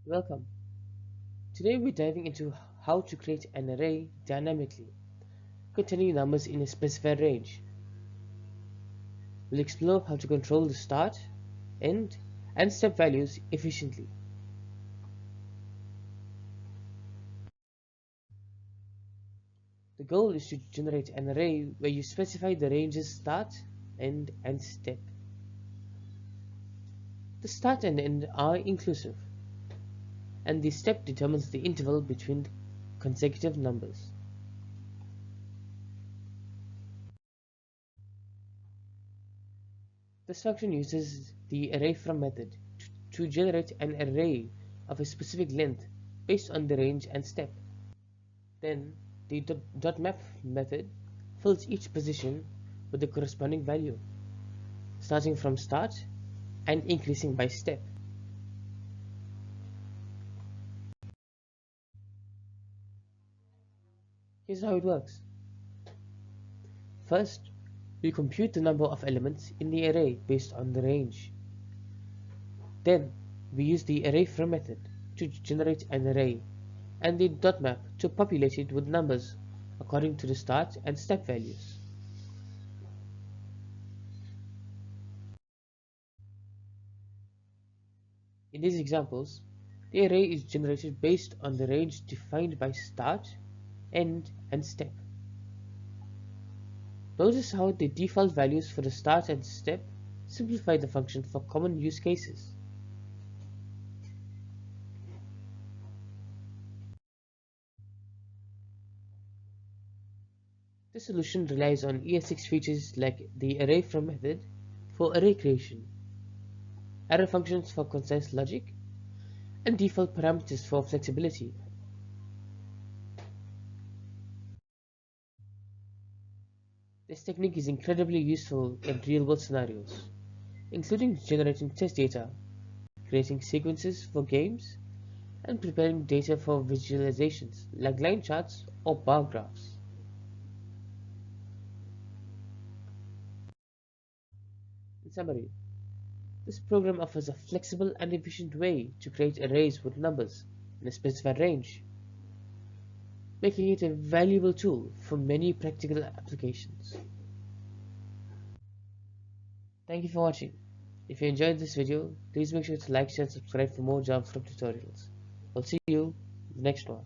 Welcome. Today we're diving into how to create an array dynamically, containing numbers in a specified range. We'll explore how to control the start, end, and step values efficiently. The goal is to generate an array where you specify the range's start, end, and step. The start and end are inclusive, and the step determines the interval between consecutive numbers. This function uses the Array.from method to generate an array of a specific length based on the range and step. Then the .map method fills each position with the corresponding value, starting from start and increasing by step. Here's how it works. First, we compute the number of elements in the array based on the range. Then, we use the Array.from method to generate an array and the .map to populate it with numbers according to the start and step values. In these examples, the array is generated based on the range defined by start, end, and step. Notice how the default values for the start and step simplify the function for common use cases. This solution relies on ES6 features like the Array.from method for array creation, array functions for concise logic, and default parameters for flexibility. This technique is incredibly useful in real-world scenarios, including generating test data, creating sequences for games, and preparing data for visualizations like line charts or bar graphs. In summary, this program offers a flexible and efficient way to create arrays with numbers in a specified range, making it a valuable tool for many practical applications. Thank you for watching. If you enjoyed this video, please make sure to like, share, and subscribe for more JavaScript tutorials. I'll see you in the next one.